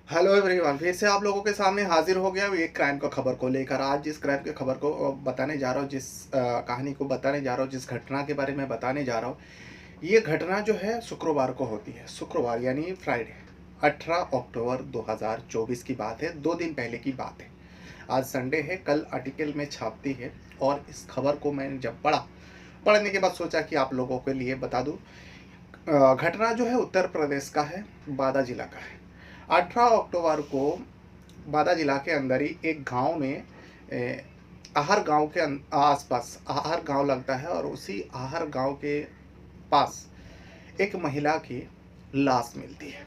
Hello everyone, फिर से आप लोगों के सामने हाजिर हो गया एक क्राइम का खबर को लेकर। आज जिस क्राइम के खबर को बताने जा रहा हूँ, जिस कहानी को बताने जा रहा हूँ, जिस घटना के बारे में बताने जा रहा हूँ, ये घटना जो है शुक्रवार को होती है। शुक्रवार यानी फ्राइडे, 18 अक्टूबर 2024 की बात है। 2 दिन पहले की बात है। आज संडे है, कल आर्टिकल में छापती है। और इस खबर को मैंने जब पढ़ने के बाद सोचा कि आप लोगों के लिए बता दूँ। घटना जो है उत्तर प्रदेश का है, बादा जिला का है। 18 अक्टूबर को बादा जिला के अंदर ही एक गांव में आहर गांव के आसपास आहर गांव लगता है, और उसी आहर गांव के पास एक महिला की लाश मिलती है।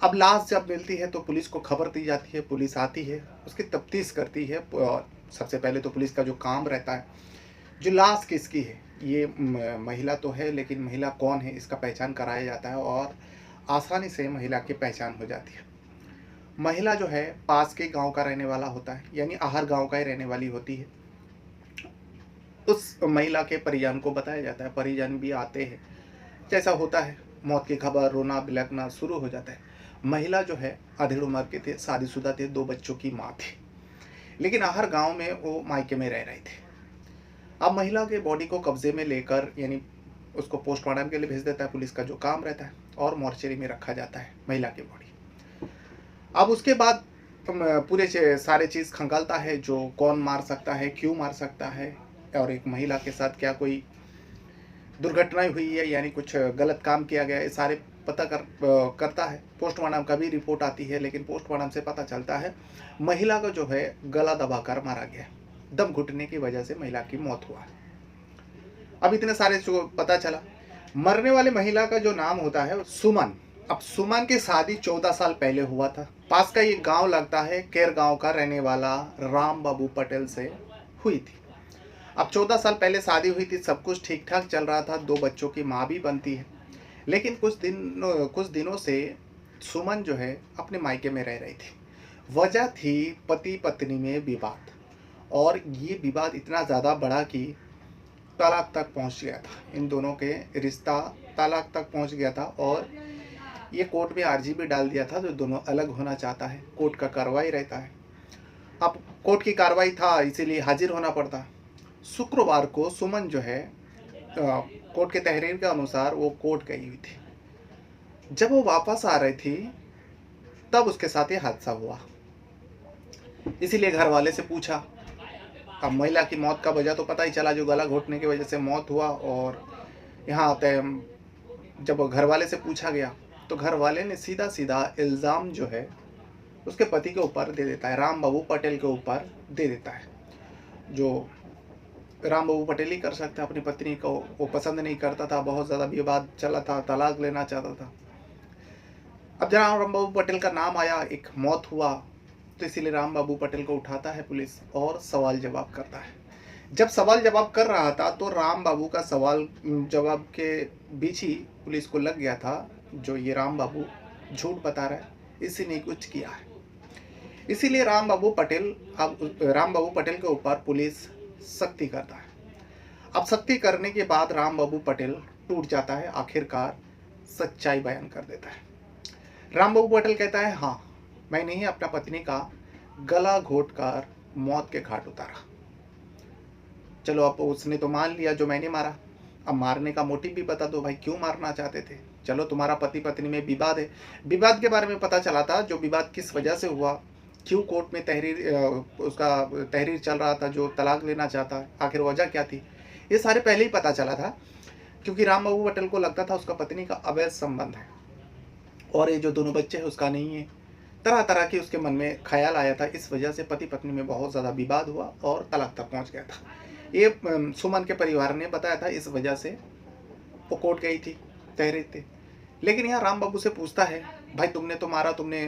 अब लाश जब मिलती है तो पुलिस को खबर दी जाती है। पुलिस आती है, उसकी तफ्तीश करती है। और सबसे पहले तो पुलिस का जो काम रहता है, जो लाश किसकी है, ये महिला तो है, लेकिन महिला कौन है इसका पहचान कराया जाता है। और आसानी से महिला की पहचान हो जाती है। महिला जो है पास के गांव का रहने वाला होता है, यानी आहर गांव का ही रहने वाली होती है। उस महिला के परिजन को बताया जाता है, परिजन भी आते हैं। जैसा होता है, मौत की खबर, रोना बिलखना शुरू हो जाता है। महिला जो है अधेड़ उम्र के थे, शादीशुदा थे, 2 बच्चों की माँ थी, लेकिन आहर गांव में वो मायके में रह रहे थे। अब महिला के बॉडी को कब्जे में लेकर, यानी उसको पोस्टमार्टम के लिए भेज देता है, पुलिस का जो काम रहता है, और मोर्चरी में रखा जाता है महिला की बॉडी। अब उसके बाद पूरे सारे चीज़ खंगालता है, जो कौन मार सकता है, क्यों मार सकता है, और एक महिला के साथ क्या कोई दुर्घटना हुई है, यानी कुछ गलत काम किया गया है, ये सारे पता करता है। पोस्टमार्टम का भी रिपोर्ट आती है, लेकिन पोस्टमार्टम से पता चलता है महिला का जो है गला दबाकर मारा गया, दम घुटने की वजह से महिला की मौत हुआ। अब इतने सारे जो पता चला, मरने वाले महिला का जो नाम होता है सुमन। अब सुमन की शादी 14 साल पहले हुआ था। पास का ये गांव लगता है, केर गांव का रहने वाला राम बाबू पटेल से हुई थी। अब 14 साल पहले शादी हुई थी, सब कुछ ठीक ठाक चल रहा था, 2 बच्चों की माँ भी बनती है। लेकिन कुछ दिनों से सुमन जो है अपने मायके में रह रही थी। वजह थी पति पत्नी में विवाद। और ये विवाद इतना ज़्यादा बढ़ा कि तलाक तक पहुंच गया था। इन दोनों के रिश्ता तलाक तक पहुंच गया था, और ये कोर्ट में अर्जी भी डाल दिया था, जो दोनों अलग होना चाहता है। कोर्ट का कार्रवाई रहता है। अब कोर्ट की कार्रवाई था, इसीलिए हाजिर होना पड़ता। शुक्रवार को सुमन जो है कोर्ट के तहरीर के अनुसार वो कोर्ट गई हुई थी। जब वो वापस आ रही थी, तब उसके साथ ये हादसा हुआ। इसीलिए घर वाले से पूछा। अब महिला की मौत का वजह तो पता ही चला, जो गला घोटने की वजह से मौत हुआ। और यहाँ आते जब घर वाले से पूछा गया, तो घर वाले ने सीधा सीधा इल्ज़ाम जो है उसके पति के ऊपर दे देता है, राम बाबू पटेल के ऊपर दे देता है। जो राम बाबू पटेल ही कर सकता है, अपनी पत्नी को वो पसंद नहीं करता था, बहुत ज़्यादा विवाद चला था, तलाक लेना चाहता था। अब जहाँ राम बाबू पटेल का नाम आया, एक मौत हुआ, तो इसीलिए राम बाबू पटेल को उठाता है पुलिस और सवाल जवाब करता है। जब सवाल जवाब कर रहा था, तो राम बाबू का सवाल जवाब के बीच ही पुलिस को लग गया था, जो ये राम बाबू झूठ बता रहा है, इसी ने कुछ किया है। इसीलिए राम बाबू पटेल के ऊपर पुलिस सख्ती करता है। अब सख्ती करने के बाद राम बाबू पटेल टूट जाता है, आखिरकार सच्चाई बयान कर देता है। राम बाबू पटेल कहता है, हाँ, मैंने ही अपना पत्नी का गला घोट कर मौत के घाट उतारा। चलो, अब उसने तो मान लिया जो मैंने मारा। अब मारने का मोटिव भी बता दो भाई, क्यों मारना चाहते थे। चलो, तुम्हारा पति पत्नी में विवाद है, विवाद के बारे में पता चला था, जो विवाद किस वजह से हुआ, क्यों कोर्ट में उसका तहरीर चल रहा था, जो तलाक लेना चाहता है, आखिर वजह क्या थी, ये सारे पहले ही पता चला था। क्योंकि राम बाबू पटेल को लगता था उसका पत्नी का अवैध संबंध है, और ये जो दोनों बच्चे हैं उसका नहीं है। तरह तरह के उसके मन में ख्याल आया था, इस वजह से पति पत्नी में बहुत ज़्यादा विवाद हुआ और तलाक तक पहुंच गया था। ये सुमन के परिवार ने बताया था, इस वजह से वो कोर्ट गई थी, तहरीर थे। लेकिन यहाँ राम बाबू से पूछता है, भाई तुमने तो मारा, तुमने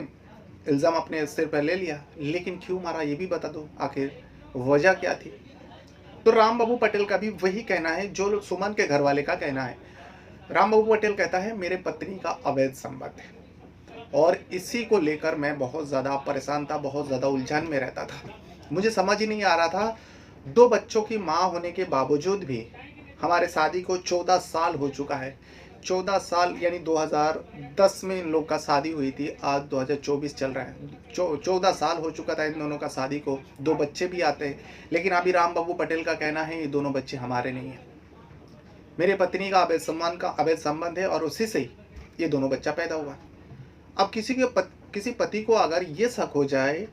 इल्ज़ाम अपने सिर पर ले लिया, लेकिन क्यों मारा ये भी बता दो, आखिर वजह क्या थी। तो राम बाबू पटेल का भी वही कहना है जो सुमन के घर वाले का कहना है। राम बाबू पटेल कहता है, मेरे पत्नी का अवैध संबंध है, और इसी को लेकर मैं बहुत ज़्यादा परेशान था, बहुत ज़्यादा उलझन में रहता था। मुझे समझ ही नहीं आ रहा था, 2 बच्चों की माँ होने के बावजूद भी हमारे शादी को 14 साल हो चुका है, 14 साल यानी 2010 में इन लोग का शादी हुई थी, आज 2024 चल रहा है। 14 साल हो चुका था इन दोनों का शादी को, 2 बच्चे भी आते हैं, लेकिन अभी राम बाबू पटेल का कहना है ये दोनों बच्चे हमारे नहीं हैं। मेरे पत्नी का अवैध संबंध है और उसी से ही ये दोनों बच्चा पैदा हुआ। अब किसी पति को अगर ये शक हो जाए,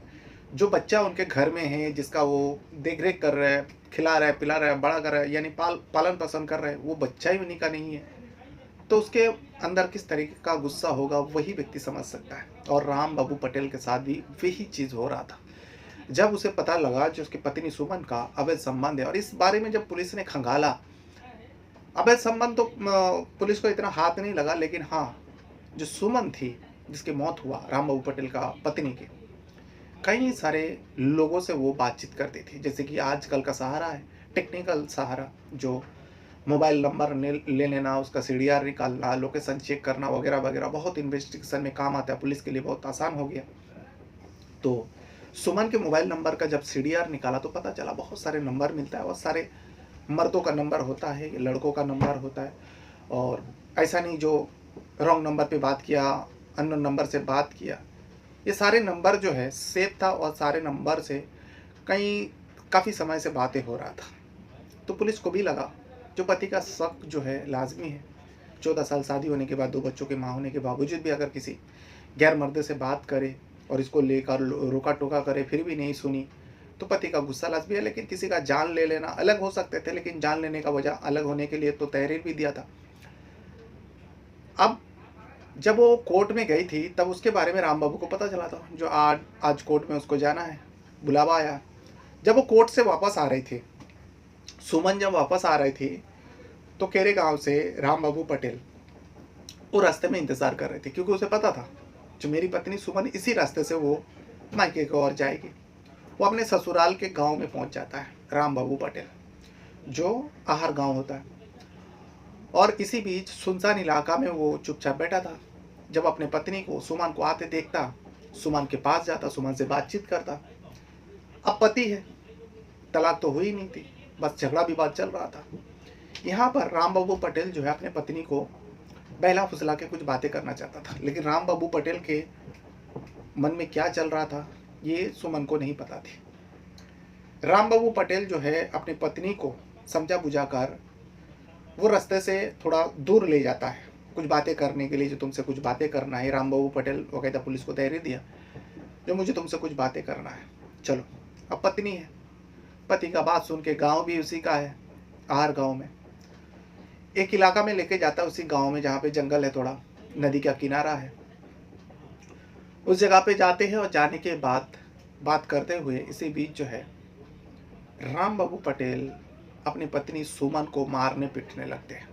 जो बच्चा उनके घर में है, जिसका वो देख-रेख कर रहा है, खिला रहा है, पिला रहा है, बड़ा कर रहा है, यानी पालन-पोषण कर रहा है, वो बच्चा ही उन्हीं का नहीं है, तो उसके अंदर किस तरीके का गुस्सा होगा वही व्यक्ति समझ सकता है। और राम बाबू पटेल के साथ भी वही चीज़ हो रहा था। जब उसे पता लगा जो उसकी पत्नी सुमन का अवैध संबंध है, और इस बारे में जब पुलिस ने खंगाला, अवैध संबंध तो पुलिस को इतना हाथ नहीं लगा, लेकिन हाँ, जो सुमन थी, जिसकी मौत हुआ राम बाबू पटेल का पत्नी की, कई सारे लोगों से वो बातचीत करती थी। जैसे कि आजकल का सहारा है, टेक्निकल सहारा, जो मोबाइल नंबर ले लेना, उसका सीडीआर निकालना, लोकेशन चेक करना वगैरह वगैरह, बहुत इन्वेस्टिगेशन में काम आता है, पुलिस के लिए बहुत आसान हो गया। तो सुमन के मोबाइल नंबर का जब सीडीआर निकाला तो पता चला बहुत सारे नंबर मिलता है, बहुत सारे मर्दों का नंबर होता है, लड़कों का नंबर होता है, और ऐसा नहीं जो रॉन्ग नंबर पे बात किया, अननोन नंबर से बात किया, ये सारे नंबर जो है सेव था, और सारे नंबर से काफ़ी समय से बातें हो रहा था। तो पुलिस को भी लगा जो पति का शक जो है लाजमी है। 14 साल शादी होने के बाद, 2 बच्चों की माँ होने के बावजूद भी अगर किसी गैर मर्द से बात करे और इसको लेकर रोका टोका करे, फिर भी नहीं सुनी, तो पति का गुस्सा लाजमी है। लेकिन किसी का जान ले लेना अलग हो सकते थे, लेकिन जान लेने का वजह अलग होने के लिए तो तहरीर भी दिया था। अब जब वो कोर्ट में गई थी तब उसके बारे में राम बाबू को पता चला था, जो आज कोर्ट में उसको जाना है, बुलावा आया। जब वो कोर्ट से वापस आ रही थी, सुमन जब वापस आ रही थी, तो केरे गांव से राम बाबू पटेल वो रास्ते में इंतजार कर रहे थे, क्योंकि उसे पता था जो मेरी पत्नी सुमन इसी रास्ते से वो मायके को और जाएगी। वो अपने ससुराल के गांव में पहुंच जाता है राम बाबू पटेल, जो आहर गांव होता है, और इसी बीच सुनसान इलाका में वो चुपचाप बैठा था। जब अपने पत्नी को, सुमन को आते देखता, सुमन के पास जाता, सुमन से बातचीत करता। अब पति है, तलाक तो हुई नहीं थी, बस झगड़ा विवाद चल रहा था। यहाँ पर राम बाबू पटेल जो है अपने पत्नी को बहला फुसला के कुछ बातें करना चाहता था, लेकिन राम बाबू पटेल के मन में क्या चल रहा था ये सुमन को नहीं पता थी। राम बाबू पटेल जो है अपनी पत्नी को समझा बुझाकर वो रास्ते से थोड़ा दूर ले जाता है कुछ बातें करने के लिए, जो तुमसे कुछ बातें करना है। राम बाबू पटेल वकायदा पुलिस को तहरीर दिया, जो मुझे तुमसे कुछ बातें करना है, चलो। अब पत्नी है, पति का बात सुन के, गांव भी उसी का है, आहर गांव में एक इलाका में लेके जाता है, उसी गांव में जहाँ पे जंगल है, थोड़ा नदी का किनारा है। उस जगह पे जाते हैं और जाने के बाद बात करते हुए इसी बीच जो है राम बाबू पटेल अपनी पत्नी सुमन को मारने पीटने लगते हैं,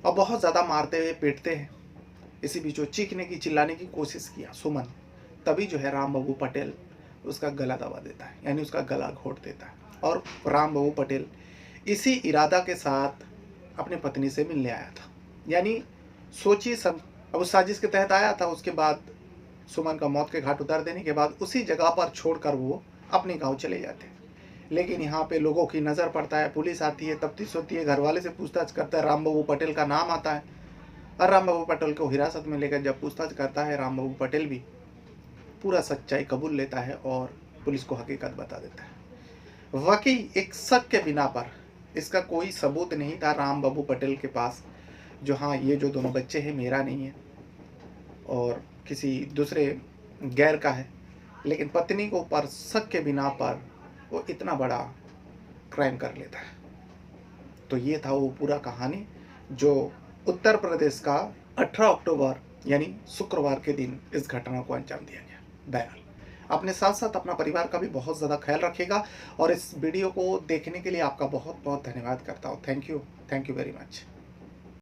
और बहुत ज़्यादा मारते हुए पीटते हैं। इसी बीच वो चीखने की, चिल्लाने की कोशिश किया सुमन, तभी जो है राम बाबू पटेल उसका गला दबा देता है, यानी उसका गला घोट देता है। और राम बाबू पटेल इसी इरादा के साथ अपनी पत्नी से मिलने आया था, यानी सोचिए सब, अब उस साजिश के तहत आया था। उसके बाद सुमन का मौत के घाट उतार देने के बाद उसी जगह पर छोड़कर वो अपने गांव चले जाते हैं। लेकिन यहाँ पे लोगों की नज़र पड़ता है, पुलिस आती है, तफ्तीश होती है, घर वाले से पूछताछ करता है, राम बाबू पटेल का नाम आता है, और राम बाबू पटेल को हिरासत में लेकर जब पूछताछ करता है, राम बाबू पटेल भी पूरा सच्चाई कबूल लेता है और पुलिस को हकीकत बता देता है। वाकई एक शक के बिना पर, इसका कोई सबूत नहीं था राम बाबू पटेल के पास, जो हाँ ये जो दोनों बच्चे हैं मेरा नहीं है और किसी दूसरे गैर का है, लेकिन पत्नी को पर शक के बिना पर वो इतना बड़ा क्राइम कर लेता है। तो ये था वो पूरा कहानी, जो उत्तर प्रदेश का 18 अक्टूबर यानी शुक्रवार के दिन इस घटना को अंजाम दिया गया। बहरहाल अपने साथ साथ अपना परिवार का भी बहुत ज़्यादा ख्याल रखिएगा, और इस वीडियो को देखने के लिए आपका बहुत बहुत धन्यवाद करता हूँ। Thank you very much.